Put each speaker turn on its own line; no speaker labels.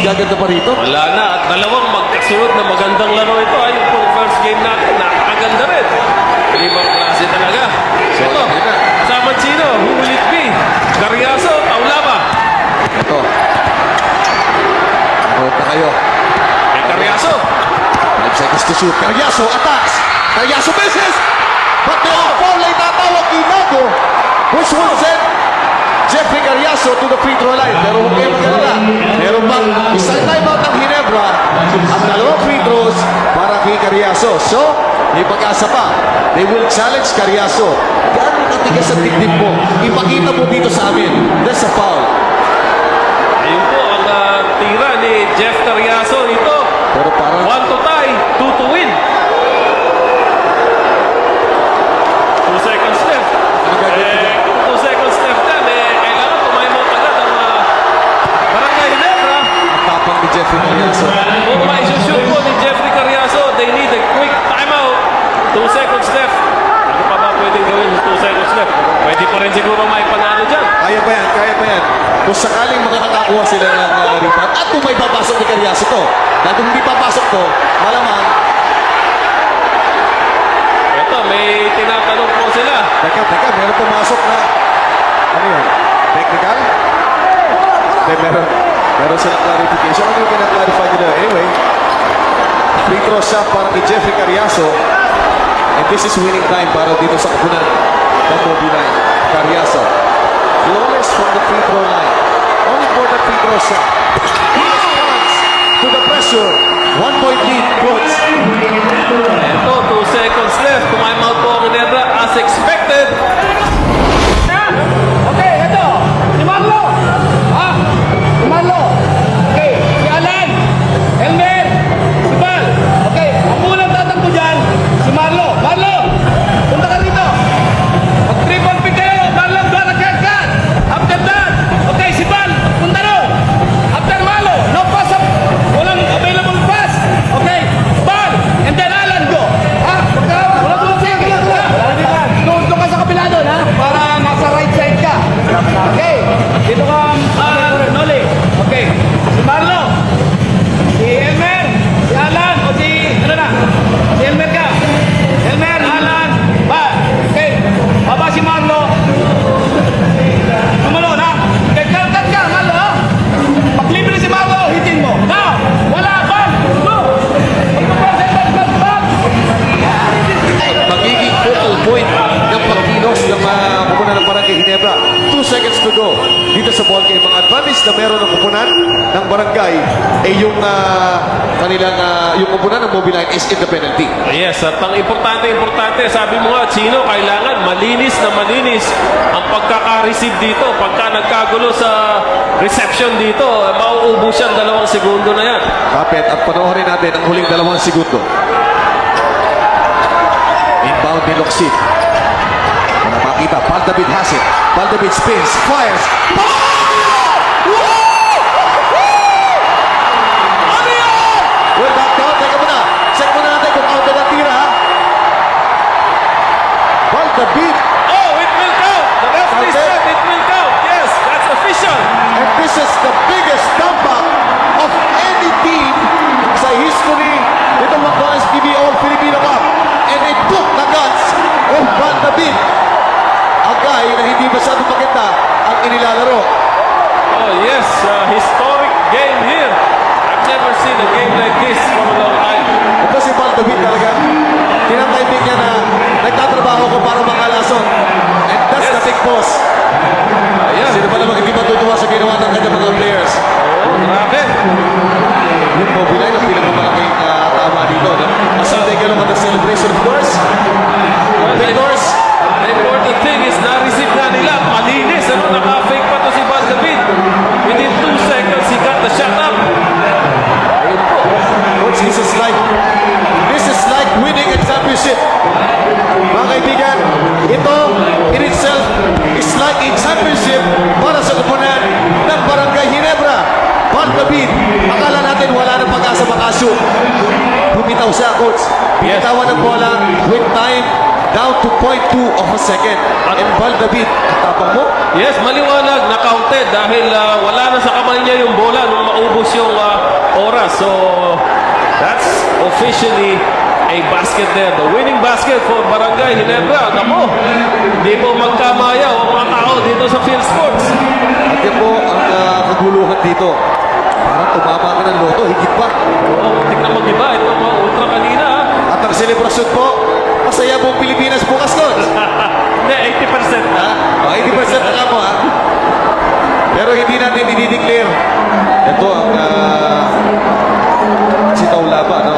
gaganda pa rito.
Wala na. At dalawang magkasunod na magandang laro ito. Yung pong first game natin, napakaganda rin. Ibang klase talaga.
So,
Ito,
yun na.
kasama sino? Who will it be? Carriazo, Taulaba.
Ito. Manood na kayo.
Kay Carriazo.
5 seconds to shoot. Carriazo, attacks. Carriazo misses. But they are foul ay tatawag Inago. Which will send Jeffrey Carriazo to the free throw line. Pero huwag kayo mag-alala. Meron bang isang timeout ng Ginebra at dalawang free throws para kay Carriazo. So, may pag-asa pa. They will challenge Carriazo. Gaano katigas ang dibdib mo? Ipakita mo dito sa amin. That's a foul.
Ayun po ang tira ni Jeff Carriazo ito.
Pero parang
1 to tie, 2 to win. 2 seconds left.
ano gagawin?
2 seconds left yan. Kailangan tumaymot agad ang Barangay Ginebra.
Tapang ni Jeffrey Carriazo.
Kung maisushoot po ni Jeffrey Carriazo, they need a quick timeout. 2 seconds left. Ano pa ba pwedeng gawin? 2 seconds left. Pwede pa rin siguro may panalo dyan.
Kaya pa yan, kaya pa yan. Kung sakaling makakakuha sila ng rebound at kung may papasok ni Carriazo to. Dahil kung hindi papasok to, malamang,
Ito, may tinatanong po sila.
teka, meron pumasok na, ano yun? Technical? Hindi, meron silang clarification. Ano yung pinag-clarify nila? Anyway, free throw shot para kay Jeffrey Carriazo. And this is winning time para dito sa kapunan ng Mobiline. Carriazo. Flawless from the free throw line. Only for the free throw shot. He responds to the pressure. 1-point lead, coach.
Ito, 2 seconds left. Tumaymount po ang Ginebra as expected.
Okay, ito. Si Marlo. Ha? Si Marlo. Okay. Si Alan. Elmer. Si Bal. Okay. Ang unang tatakbo dyan, si Marlo. Marlo! Punta ka rito. Mag-triple pick kayo. Marlo, doon nag-cut. After that, okay, si Bal. Punta ro. After Marlo, no pass up. Walang available pass. Okay. Bal. And then Alan, go. Ha? Wala doon siya. Doon ka sa kabila doon, ha? Para nasa right side ka. Okay. Dito ka, Noli. Okay. Si Marlo. Si Elmer. Si Alan. O si, ano na? Si Elmer ka. Elmer, Alan. Ba. Okay. Baba si Marlo. Tumalo na. Okay, cut ka, Marlo, ha? Paglibre si Marlo, hitin mo. Now, wala, bal. Go. Bal.
Magiging focal point ng pagkilos ng kupunan ng Barangay Ginebra. 2 seconds to go. Dito sa ball game, ang advantage na meron ng kupunan ng Barangay ay yung kanilang yung kupunan ng Mobiline is in the penalty.
Yes, at ang importante, sabi mo nga, Chino, kailangan malinis na malinis ang pagkaka-receive dito. Pagka nagkagulo sa reception dito, mauubos yan 2 segundo na yan.
Kapit at panoorin natin ang huling 2 segundo. Inbound ni Loksit. Para makita, Paldavid has it. Paldavid spins, fires. Ano yun? Well, back down. Teka muna. Check muna natin kung out na tira, ha? Paldavid.
Oh, it will count! The referee
Counted.
said it will count! Yes, that's official!
And this is the biggest comeback of any team sa history nitong McDonald's PBO Filipino Cup. And it took the guts of Paldavid. Ang guy na hindi masyadong maganda ang inilalaro.
Oh, yes, historic game here. I've never seen a game like this for a long time.
Ito si Paldavid talaga. Tinatayping niya na nagtatrabaho ko para makalason. And that's the big boss.
Ayan.
Sino ba naman hindi matutuwa sa ginawa ng kanyang mga players?
Oh, grabe.
Yung Mobiline ang pinakamalaking tama dito. No? As they get on the celebration, of course. Of course.
The important thing is na-receive na nila. Malinis. Ano? Naka-fake pa to si Van David. Within 2 seconds, he got the shot up. Ayun po.
Coach, this is like winning a championship. Mga kaibigan, ito in itself is like a championship para sa kupunan ng Barangay Ginebra. Van David, akala natin wala nang pag-asa makashoot. Bumitaw siya, coach. Binitawan ng bola with time down to 0.2 of a second. And Val David, ang tapang mo.
Yes, maliwanag, na-counted dahil wala na sa kamay niya yung bola nung maubos yung oras. So, that's officially a basket there. The winning basket for Barangay Ginebra. Nako, hindi po magkamaya o mga tao dito sa Field Sports.
At yan po ang kaguluhan dito. Parang tumama ka ng loto, higit pa.
Oo, tignan mo diba? Ito mga ultra kanina.
At ang selebrasyon po, masaya po ang Pilipinas bukas, Coach.
Hindi, 80% na.
O, 80% na nga po, ha? Pero hindi natin dinideclare. Ito ang sitaw laban.